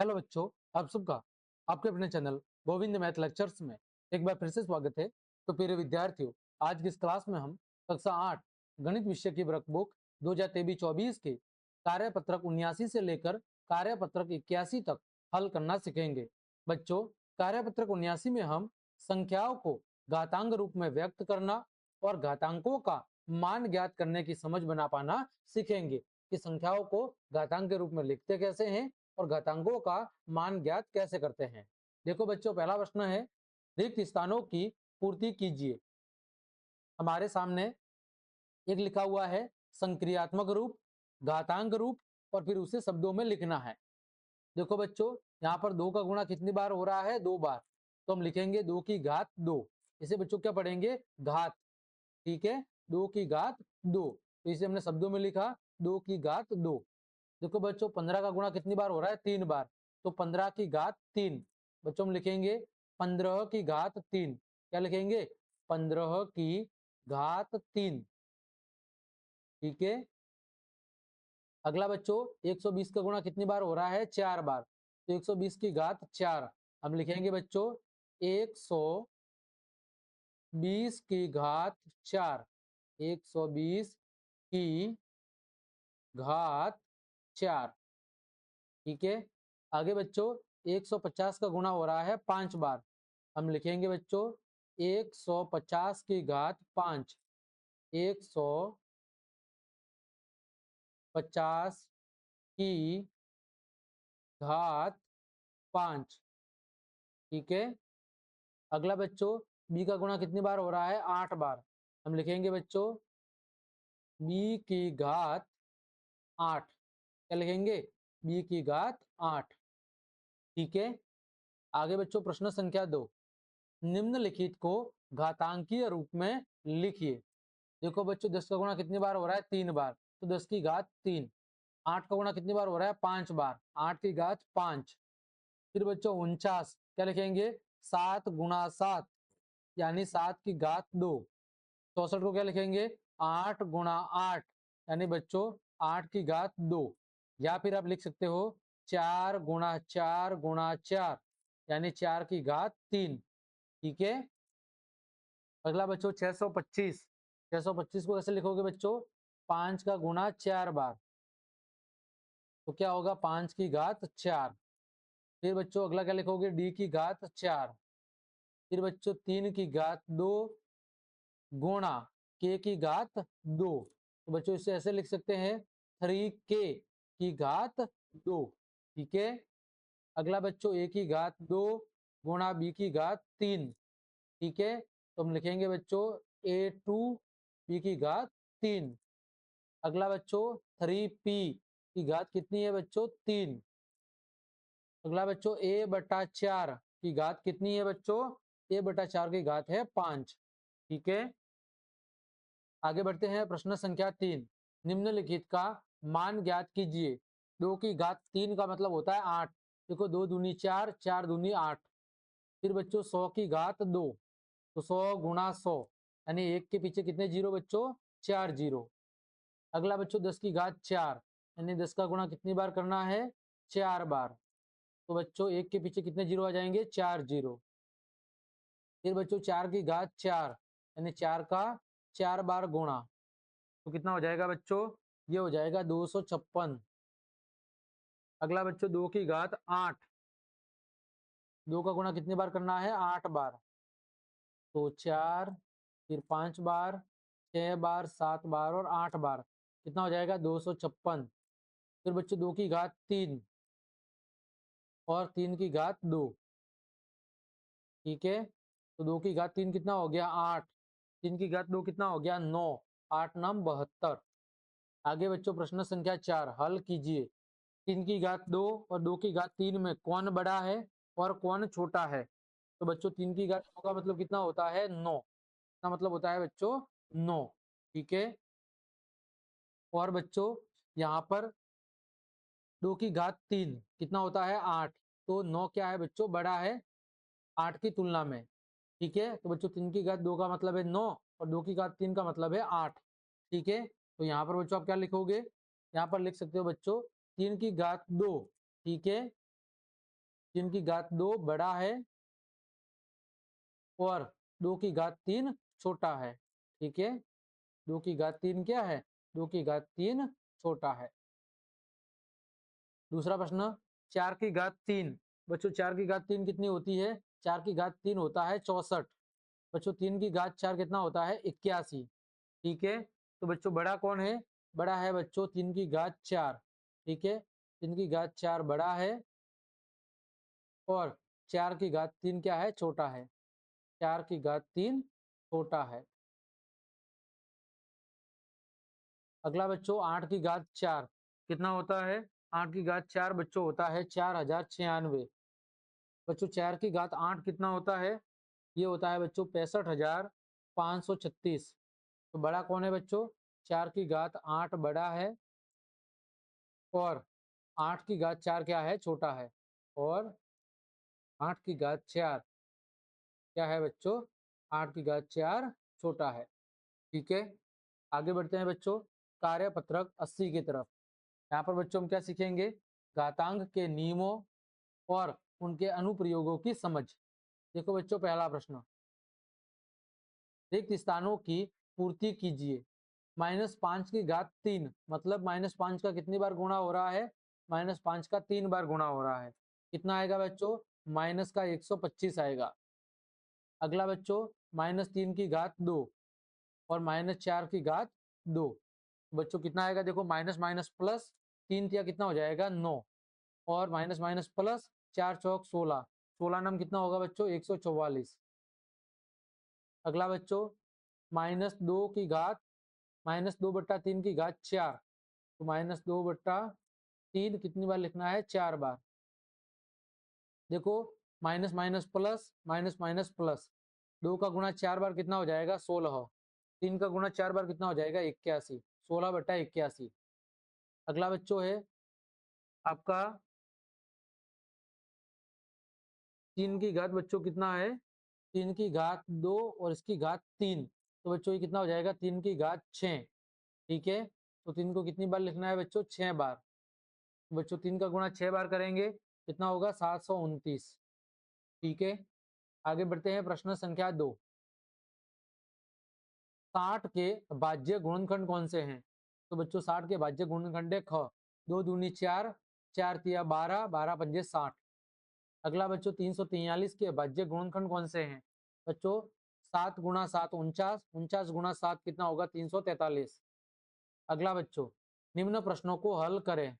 Hello बच्चों, आप सबका आपके अपने चैनल गोविंद मैथ लेक्चर्स में एक बार फिर से स्वागत है। तो प्रिय विद्यार्थियों, आज की इस क्लास में हम कक्षा 8 गणित विषय की वर्कबुक 2023-24 के कार्यपत्रक 79 से लेकर कार्यपत्रक 81 तक हल करना सीखेंगे। बच्चों, कार्यपत्रक 79 में हम संख्याओं को घातांक रूप में व्यक्त करना और घातांकों का मान ज्ञात करने की समझ बना पाना सीखेंगे कि संख्याओं को घातांक के रूप में लिखते कैसे हैं और घातांकों का मान ज्ञात कैसे करते हैं। देखो बच्चों, पहला प्रश्न है, रिक्त स्थानों की पूर्ति कीजिए। हमारे सामने एक लिखा हुआ है संक्रियात्मक रूप, घातांक रूप और फिर उसे शब्दों में लिखना है। देखो बच्चों, यहाँ पर 2 का गुणा कितनी बार हो रहा है? 2 बार। तो हम लिखेंगे 2 की घात 2। इसे बच्चों क्या पढ़ेंगे? घात। ठीक है, 2 की घात 2। तो इसे हमने शब्दों में लिखा 2 की घात 2। देखो बच्चों, 15 का गुणा कितनी बार हो रहा है? 3 बार। तो 15 की घात 3। बच्चों हम लिखेंगे 15 की घात 3। क्या लिखेंगे? 15 की घात 3। ठीक है। अगला बच्चों, 120 का गुणा कितनी बार हो रहा है? 4 बार। तो 120 की घात 4। हम लिखेंगे बच्चों 120 की घात 4। 120 की घात 4। ठीक है। आगे बच्चों, 150 का गुणा हो रहा है 5 बार। हम लिखेंगे बच्चों 150 की घात 5। 150 की घात 5। ठीक है। अगला बच्चों, बी का गुणा कितनी बार हो रहा है? 8 बार। हम लिखेंगे बच्चों बी की घात 8। क्या लिखेंगे? बी की घात 8। ठीक है। आगे बच्चों, प्रश्न संख्या 2, निम्नलिखित को घातांकीय रूप में लिखिए। देखो बच्चों, 10 का गुणा कितनी बार हो रहा है? 3 बार। तो 10 की घात 3। 8 का गुणा कितनी बार हो रहा है? 5 बार। 8 की घात 5। फिर बच्चों 49। क्या लिखेंगे? 7 गुणा 7 यानी 7 की घात 2। 64 को क्या लिखेंगे? 8 गुणा 8 यानी बच्चों 8 की घात 2। या फिर आप लिख सकते हो 4 गुणा 4 गुणा 4 यानी 4 की घात 3। ठीक है। अगला बच्चों 625। 625 को कैसे लिखोगे बच्चों? 5 का गुणा 4 बार। तो क्या होगा? 5 की घात 4। फिर बच्चों अगला क्या लिखोगे? डी की घात 4। फिर बच्चों 3 की घात 2 गुणा के की घात 2। तो बच्चों इसे ऐसे लिख सकते हैं 3k की घात 2। ठीक है। अगला बच्चों ए की घात 2 गुणा बी की घात 3। ठीक है। तो हम लिखेंगे बच्चों a2 बी की घात 3। अगला बच्चों 3p की घात कितनी है बच्चों? 3। अगला बच्चों a बटा 4 की घात कितनी है बच्चों? a बटा 4 की घात है 5। ठीक है। आगे बढ़ते हैं, प्रश्न संख्या 3, निम्नलिखित का मान ज्ञात कीजिए। 2 की घात 3 का मतलब होता है 8। देखो 2 दूनी 4, 4 दूनी 8। फिर बच्चों 100 की घात 2। तो 100 गुणा 100 यानी 1 के पीछे कितने जीरो बच्चों? 4 जीरो। अगला बच्चों 10 की घात 4 यानी 10 का गुणा कितनी बार करना है? 4 बार। तो बच्चों 1 के पीछे कितने जीरो आ जाएंगे? 4 जीरो। फिर बच्चों 4 की घात 4 यानी 4 का 4 बार गुणा। तो कितना हो जाएगा बच्चों? ये हो जाएगा 256। अगला बच्चों 2 की घात 8। 2 का गुणा कितनी बार करना है? 8 बार। तो 4, फिर 5 बार, 6 बार, 7 बार और 8 बार। कितना हो जाएगा? 256। फिर बच्चों 2 की घात 3 और 3 की घात 2। ठीक है। तो 2 की घात 3 कितना हो गया? 8। 3 की घात 2 कितना हो गया? 9। 8 9 72। आगे बच्चों प्रश्न संख्या 4, हल कीजिए। 3 की घात 2 और 2 की घात 3 में कौन बड़ा है और कौन छोटा है? तो बच्चों 3 की घात 2 का मतलब कितना होता है? 9। इसका मतलब होता है बच्चों 9। ठीक है। और बच्चों यहाँ पर 2 की घात 3 कितना होता है? 8। तो 9 क्या है बच्चों? बड़ा है 8 की तुलना में। ठीक है। तो बच्चों 3 की घात 2 का मतलब है 9 और 2 की घात 3 का मतलब है 8। ठीक है। तो यहाँ पर बच्चों आप क्या लिखोगे? यहाँ पर लिख सकते हो बच्चों 3 की घात 2। ठीक है। 3 की घात 2 बड़ा है और 2 की घात 3 छोटा है। ठीक है, 2 की घात 3 क्या है? 2 की घात 3 छोटा है। दूसरा प्रश्न, 4 की घात 3। बच्चों 4 की घात 3 कितनी होती है? 4 की घात 3 होता है 64। बच्चों 3 की घात 4 कितना होता है? 81। ठीक है, तो बच्चों बड़ा कौन है? बड़ा है बच्चों 3 की घात 4। ठीक है, 3 की घात 4 बड़ा है और 4 की घात 3 क्या है? छोटा है। 4 की घात 3 छोटा है। अगला बच्चों 8 की घात 4 कितना होता है? 8 की घात 4 बच्चों होता है 4096। बच्चों 4 की घात 8 कितना होता है? ये होता है बच्चों 65,536। तो बड़ा कौन है बच्चों? 4 की घात 8 बड़ा है और 8 की घात 4 क्या है? छोटा है। और 8 की घात 4 क्या है बच्चों? 8 की घात 4 छोटा है। ठीक है, आगे बढ़ते हैं बच्चों कार्यपत्रक 80 की तरफ। यहाँ पर बच्चों हम क्या सीखेंगे? घातांक के नियमों और उनके अनुप्रयोगों की समझ। देखो बच्चों पहला प्रश्न, रिक्त स्थानों की पूर्ति कीजिए। -5 की घात 3 मतलब -5 का कितनी बार गुणा हो रहा है? -5 का 3 बार गुणा हो रहा है। कितना आएगा बच्चों? माइनस का 125 आएगा। अगला बच्चों -3 की घात 2 और -4 की घात 2। बच्चों कितना आएगा? देखो माइनस माइनस प्लस 3 तिया कितना हो जाएगा? 9 और माइनस माइनस प्लस 4 चौक 16। 16 नम कितना होगा बच्चों? 144। अगला बच्चों -2 की घात -2/3 की घात 4। तो -2/3 कितनी बार लिखना है? 4 बार। देखो minus minus plus minus minus plus 2 का गुणा 4 बार कितना हो जाएगा? 16। 3 का गुणा 4 बार कितना हो जाएगा? 81। 16/81। अगला बच्चों है आपका 3 की घात बच्चों कितना है? 3 की घात 2 और इसकी घात 3। तो बच्चों ये कितना हो जाएगा? 3 की घात 6। ठीक है, तो 3 को कितनी बार लिखना है बच्चों? 6 बार। तो बच्चों 3 का गुणा 6 बार करेंगे कितना होगा? 729। ठीक है, आगे बढ़ते हैं प्रश्न संख्या 2। 60 के भाज्य गुणनखंड कौन से हैं? तो बच्चों 60 के भाज्य गुणनखंड है ख। 2 दूनी 4, 4 तिया 12, 12 पंजे 60। अगला बच्चों 343 के भाज्य गुणनखंड कौन से हैं? बच्चों 7 गुणा 7 49, 49 गुणा 7 कितना होगा? 343। अगला बच्चों निम्न प्रश्नों को हल करें।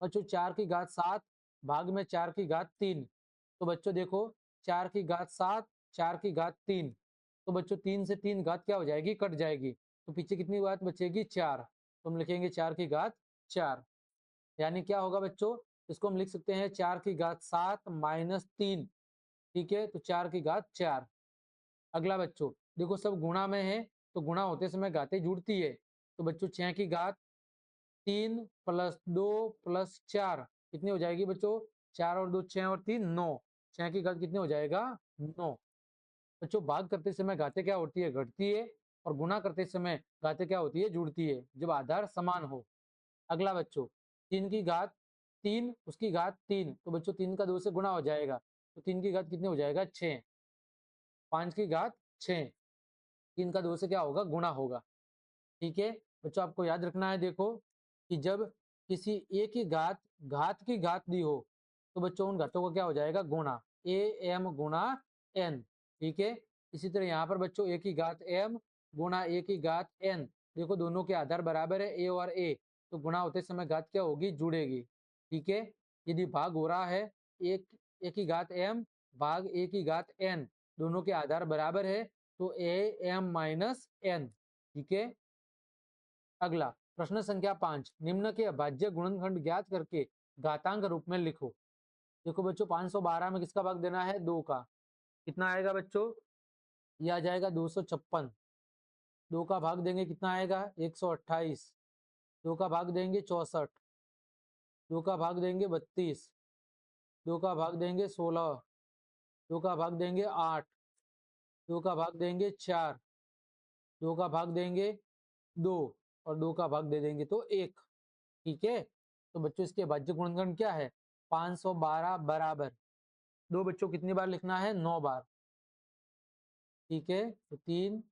बच्चों 4 की घात 7 भाग में 4 की घात 3। तो बच्चों देखो 4 की घात 7 4 की घात 3। तो बच्चों 3 से 3 घात क्या हो जाएगी? कट जाएगी। तो पीछे कितनी घात बचेगी? 4। तो हम लिखेंगे 4 की घात 4। यानी क्या होगा बच्चों? इसको हम लिख सकते हैं 4 की घात 7 माइनस 3। ठीक है, तो 4 की घात 4। अगला बच्चों देखो सब गुणा में है तो गुणा होते समय घातें जुड़ती है। तो बच्चों 6 की घात 3 प्लस 2 प्लस 4 कितनी हो जाएगी बच्चों? 4 और 2 6 और 3 9। 6 की घात कितनी हो जाएगा? 9। बच्चों भाग करते समय घातें क्या होती है? घटती है। और गुणा करते समय घातें क्या होती है? जुड़ती है, जब आधार समान हो। अगला बच्चों 3 की घात 3 उसकी घात 3। तो बच्चों 3 का 2 से गुणा हो जाएगा तो 3 की घात कितनी हो जाएगा? 6। 5 की घात 6। 3 का 2 से क्या होगा? गुणा होगा। ठीक है बच्चों, आपको याद रखना है देखो कि जब किसी ए की घात घात की घात दी हो तो बच्चों उन घातों का क्या हो जाएगा? गुणा। ए एम गुणा एन। ठीक है, इसी तरह यहाँ पर बच्चों ए की घात एम गुणा ए की घात एन। देखो दोनों के आधार बराबर है ए और ए, तो गुणा होते समय घात क्या होगी? जुड़ेगी। ठीक है, यदि भाग हो रहा है एक ए की घात एम भाग ए की घात एन, दोनों के आधार बराबर है तो ए एम माइनस एन। ठीक है, अगला प्रश्न संख्या 5। निम्न के अभाज्य गुणनखंड ज्ञात करके घातांक रूप में लिखो। देखो बच्चों 512 में किसका भाग देना है? 2 का। कितना आएगा बच्चों? ये आ जाएगा 256। 2 का भाग देंगे कितना आएगा? 128। 2 का भाग देंगे 64। 2 का भाग देंगे 32। 2 का भाग देंगे 16। 2 का भाग देंगे 8। 2 का भाग देंगे 4। 2 का भाग देंगे 2 और 2 का भाग दे देंगे तो 1। ठीक है, तो बच्चों इसके भाज्य गुणनखंड क्या है? 512 बराबर 2 बच्चों कितनी बार लिखना है? 9 बार। ठीक है, तो 3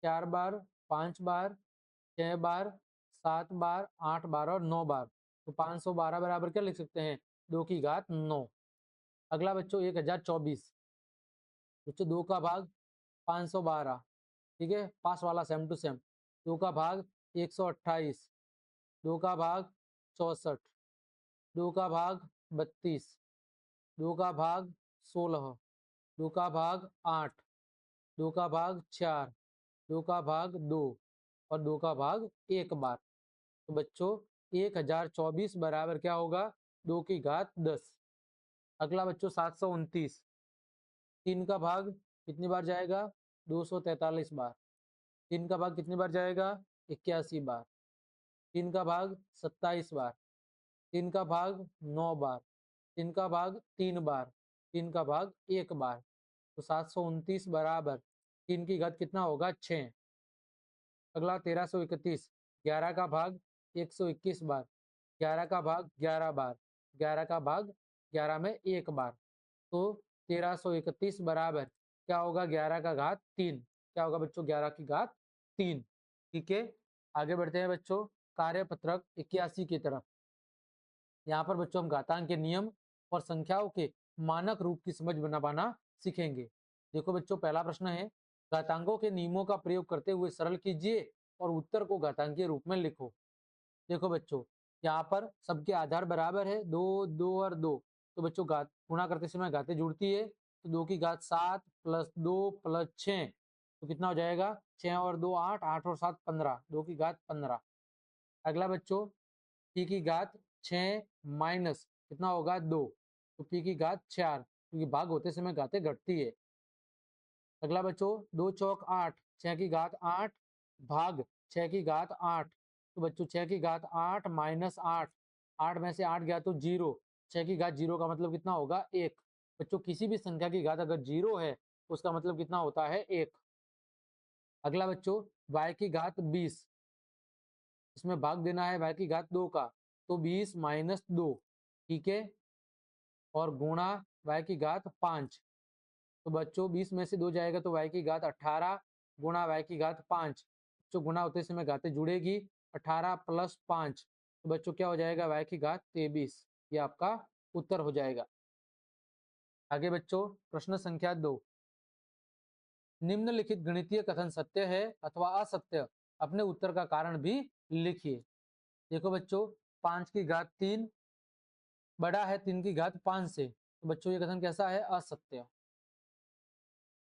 4 बार, 5 बार, 6 बार, 7 बार, 8 बार और 9 बार। तो 512 बराबर क्या लिख सकते हैं? 2 की घात 9। अगला बच्चों 1024। बच्चों 2 का भाग 512। ठीक है, पास वाला सेम टू सेम। 2 का भाग 128, 2 का भाग 64, 2 का भाग 32, 2 का भाग 16, 2 का भाग 8, 2 का भाग 4, 2 का भाग 2 और 2 का भाग 1 बार। तो बच्चों 1024 बराबर क्या होगा? 2 की घात 10। अगला बच्चों 729। 3 का भाग कितनी बार जाएगा? 243 बार। 3 का भाग कितनी बार जाएगा? 81 बार। 3 का भाग 27 बार। 3 का भाग 9 बार। 3 का भाग 3 बार। 3 का भाग 1 बार। तो 729 बराबर 3 की घात कितना होगा? 6। अगला 1331। 11 का भाग 121 बार। 11 का भाग 11 बार। 11 का भाग 11 में 1 बार। तो 1331 बराबर क्या होगा? 11 का घात 3। क्या होगा बच्चों? 11 की घात 3। ठीक है, आगे बढ़ते हैं बच्चों कार्यपत्रक 81 की तरफ। यहाँ पर बच्चों हम घातांक के नियम और संख्याओं के मानक रूप की समझ बना पाना सीखेंगे। देखो बच्चों, पहला प्रश्न है, घातांकों के नियमों का प्रयोग करते हुए सरल कीजिए और उत्तर को घातांकीय रूप में लिखो। देखो बच्चों, यहाँ पर सबके आधार बराबर है, 2 2 और 2। तो बच्चों घात गुणा करते समय घातें जुड़ती है, तो 2 की घात 7 प्लस 2 प्लस 6, तो कितना हो जाएगा? 6 और 2 8, 8 और 7 15, 2 की घात 15। अगला बच्चों पी की घात 6 माइनस कितना होगा? 2, तो पी की घात 4, क्योंकि भाग होते समय घातें घटती है। अगला बच्चों 2 चौक 8, 6 की घात 8 भाग 6 की घात 8। तो बच्चों 6 की घात 8 माइनस 8, 8 में से 8 गया तो 0। 6 की घात 0 का मतलब कितना होगा? 1। बच्चों किसी भी संख्या की घात अगर 0 है उसका मतलब कितना होता है? 1। अगला बच्चों y की घात 20, इसमें भाग देना है y की घात 2 का, तो 20 माइनस 2। ठीक है, और गुणा y की घात 5। तो बच्चों 20 में से 2 जाएगा तो y की घात 18 गुणा y की घात 5। बच्चों गुणा होते समय घातें जुड़ेगी, 18 प्लस 5, तो बच्चों क्या हो जाएगा? y की घात 23। ये आपका उत्तर हो जाएगा। आगे बच्चों प्रश्न संख्या 2। निम्नलिखित गणितीय कथन सत्य है अथवा असत्य, अपने उत्तर का कारण भी लिखिए। देखो बच्चों, 5 की घात 3 बड़ा है 3 की घात 5 से, तो बच्चों ये कथन कैसा है? असत्य।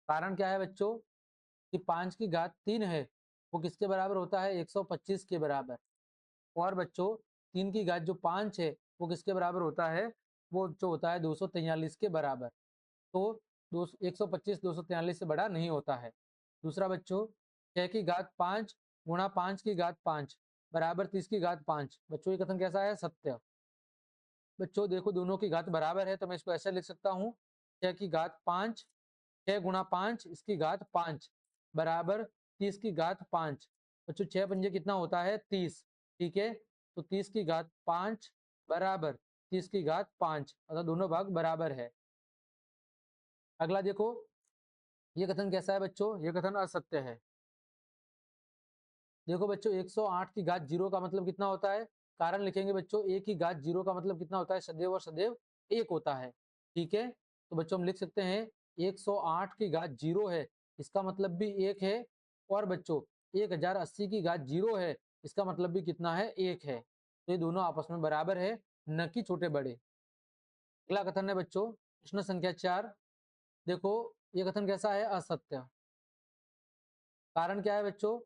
कारण क्या है बच्चों? कि 5 की घात 3 है वो किसके बराबर होता है? 125 के बराबर। और बच्चों 3 की घात जो 5 है वो किसके बराबर होता है? वो जो होता है 243 के बराबर। तो 125 243 से बड़ा नहीं होता है। दूसरा बच्चों 6 की घात 5 गुणा 5 की घात 5 बराबर 30 की घात 5। बच्चों ये कथन कैसा है? सत्य। बच्चों देखो दोनों की घात बराबर है तो मैं इसको ऐसे लिख सकता हूँ, 6 की घात 5, 6 गुणा 5 इसकी घात 5 बराबर 30 की घात 5। बच्चों 6 पंजे कितना होता है? 30। ठीक है, तो 30 की घात 5 बराबर 30 की घात 5, अर्थात दोनों भाग बराबर है। अगला देखो, ये कथन कैसा है बच्चों? ये कथन असत्य है। देखो बच्चों 108 की घात 0 का मतलब कितना होता है? कारण लिखेंगे बच्चों, 1 की घात 0 का मतलब कितना होता है? सदैव और सदैव 1 होता है। ठीक है, तो बच्चों हम लिख सकते हैं 108 की घात 0 है, इसका मतलब भी 1 है। और बच्चों 1080 की घात 0 है, इसका मतलब भी कितना है? 1 है। तो ये दोनों आपस में बराबर है, न कि छोटे बड़े। अगला कथन है बच्चों प्रश्न संख्या 4। देखो ये कथन कैसा है? असत्य। कारण क्या है बच्चों?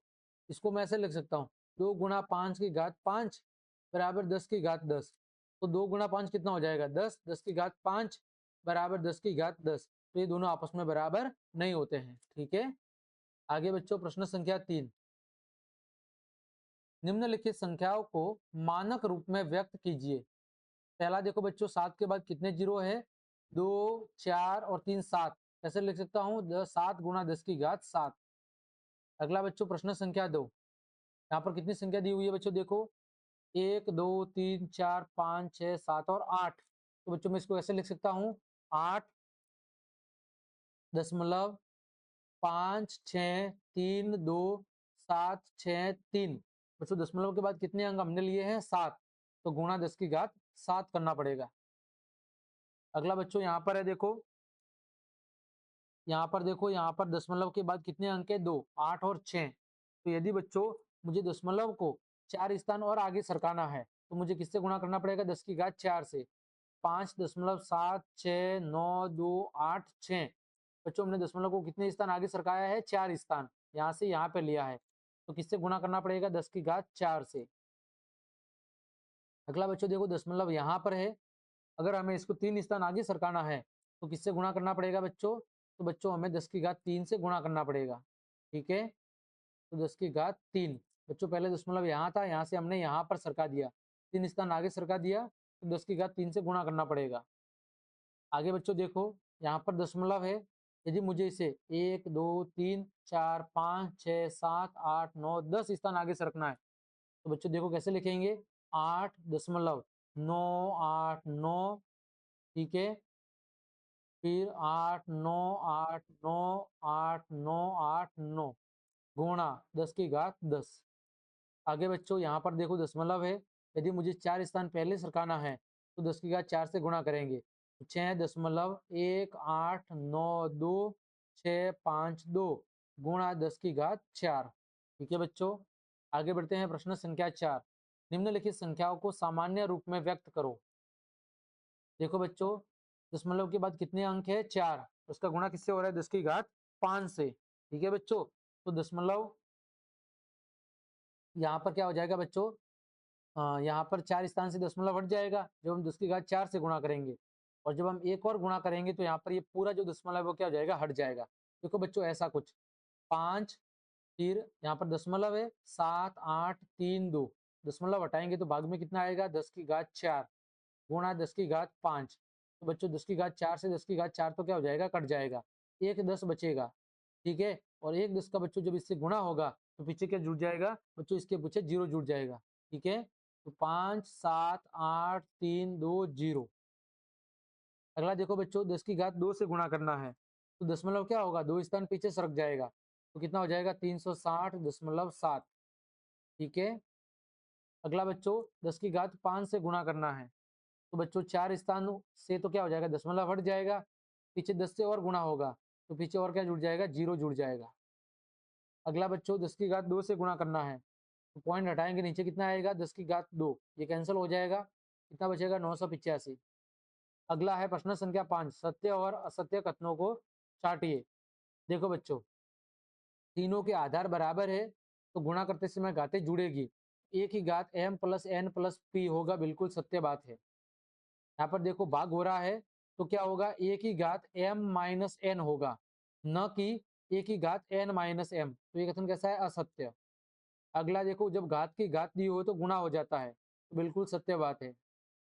इसको मैं ऐसे लिख सकता हूँ, 2 गुणा 5 की घात 5 बराबर 10 की घात 10। तो 2 गुणा 5 कितना हो जाएगा? 10, 10 की घात 5 बराबर 10 की घात 10। तो ये दोनों आपस में बराबर नहीं होते हैं। ठीक है, आगे बच्चों प्रश्न संख्या 3। निम्नलिखित संख्याओं को मानक रूप में व्यक्त कीजिए। पहला देखो बच्चों, 7 के बाद कितने जीरो है? 2 4 और 3 7। कैसे लिख सकता हूँ? 7 गुणा 10 की घात 7। अगला बच्चों प्रश्न संख्या 2। यहाँ पर कितनी संख्या दी हुई है बच्चों? देखो 1 2 3 4 5 6 7 और 8। तो बच्चों मैं इसको ऐसे लिख सकता हूँ, 8 दशमलव 5, 6, 3, 2, 7, 6, 3। बच्चों दशमलव के बाद कितने अंक हमने लिए हैं? 7। तो गुणा 10⁻7 करना पड़ेगा। अगला बच्चों यहाँ पर है, देखो यहाँ पर देखो, यहाँ पर दशमलव के बाद कितने अंक है? 2, 8 और 6। तो यदि बच्चों मुझे दशमलव को 4 स्थान और आगे सरकाना है तो मुझे किससे गुणा करना पड़ेगा? 10⁻4 से। 5.7, 6, 9, 2, 8, 6। बच्चों हमने दशमलव को कितने स्थान आगे सरकाया है? 4 स्थान। यहाँ से यहाँ पे लिया है तो किससे गुणा करना पड़ेगा? 10⁻4 से। अगला बच्चों देखो दशमलव यहाँ पर है, अगर हमें इसको 3 स्थान आगे सरकाना है तो किससे गुणा करना पड़ेगा बच्चों? तो बच्चों हमें 10⁻3 से गुणा करना पड़ेगा। ठीक है, तो 10⁻3। बच्चों पहले दशमलव यहाँ था, यहाँ से हमने यहाँ पर सरका दिया, 3 स्थान आगे सरका दिया, तो 10⁻3 से गुणा करना पड़ेगा। आगे बच्चों देखो यहाँ पर दशमलव है, यदि मुझे इसे 1, 2, 3, 4, 5, 6, 7, 8, 9, 10 स्थान आगे सरकना है तो बच्चों देखो कैसे लिखेंगे? 8.989। ठीक है, फिर 8, 9, 8, 9, 8, 9, 8, 9 गुणा 10⁻10। आगे बच्चों यहाँ पर देखो दशमलव है, यदि मुझे 4 स्थान पहले सरकाना है तो 10⁻4 से गुणा करेंगे। 6.1892 गुणा 10⁻4। ठीक है बच्चों, आगे बढ़ते हैं। प्रश्न संख्या 4, निम्नलिखित संख्याओं को सामान्य रूप में व्यक्त करो। देखो बच्चों दशमलव के बाद कितने अंक है? 4। उसका गुणा किससे हो रहा है? 10⁻5 से। ठीक है बच्चों, तो दशमलव यहाँ पर क्या हो जाएगा बच्चों? यहाँ पर 4 स्थान से दशमलव हट जाएगा जब हम 10⁻4 से गुणा करेंगे, और जब हम एक और गुणा करेंगे तो यहाँ पर ये पूरा जो दशमलव है वो क्या हो जाएगा? हट जाएगा। देखो बच्चों ऐसा कुछ 5, फिर यहाँ पर दशमलव है 7, 8, 3, 2 दशमलव हटाएंगे तो भाग में कितना आएगा? 10⁻4 गुणा 10⁻5। तो बच्चों 10⁻4 से 10⁻4 तो क्या हो जाएगा? कट जाएगा, एक 10 बचेगा। ठीक है, और एक 10 का बच्चों जब इससे गुणा होगा तो पीछे क्या जुड़ जाएगा बच्चों? इसके पीछे 0 जुड़ जाएगा। ठीक है, तो 5, 7, 8, 3, 2, 0। अगला देखो बच्चों 10⁻2 से गुणा करना है तो दशमलव क्या होगा? 2 स्थान पीछे सरक जाएगा तो कितना हो जाएगा? 360.7। ठीक है, अगला बच्चों 10⁻5 से गुणा करना है तो बच्चों 4 स्थान से तो क्या हो जाएगा? दशमलव हट जाएगा, पीछे 10 से और गुणा होगा तो पीछे और क्या जुड़ जाएगा? 0 जुड़ जाएगा। अगला बच्चों 10⁻2 से गुणा करना है तो पॉइंट हटाएंगे, नीचे कितना आएगा? 10⁻2, ये कैंसिल हो जाएगा, कितना बचेगा? 985। अगला है प्रश्न संख्या 5, सत्य और असत्य कथनों को छांटिए। देखो बच्चों तीनों के आधार बराबर है तो गुणा करते समय घातें जुड़ेगी, एक ही घात m plus n plus p होगा, बिल्कुल सत्य बात है। यहाँ पर देखो भाग हो रहा है तो क्या होगा? एक ही घात m माइनस n होगा, न कि एक ही घात n माइनस m। तो ये कथन कैसा है? असत्य। अगला देखो जब घात की घात दी हो तो गुणा हो जाता है, तो बिल्कुल सत्य बात है।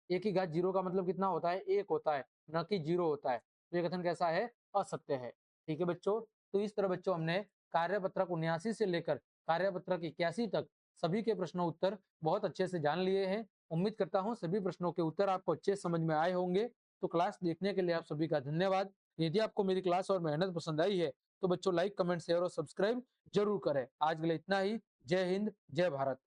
एक ही घात 0 का मतलब कितना होता है? 1 होता है, न कि 0 होता है। तो ये कथन कैसा है? असत्य है। ठीक है बच्चों, तो इस तरह बच्चों हमने कार्यपत्रक 79 से लेकर कार्यपत्रक 81 तक सभी के प्रश्नों उत्तर बहुत अच्छे से जान लिए हैं। उम्मीद करता हूँ सभी प्रश्नों के उत्तर आपको अच्छे समझ में आए होंगे। तो क्लास देखने के लिए आप सभी का धन्यवाद। यदि आपको मेरी क्लास और मेहनत पसंद आई है तो बच्चों लाइक, कमेंट, शेयर और सब्सक्राइब जरूर करें। आज के लिए इतना ही। जय हिंद, जय भारत।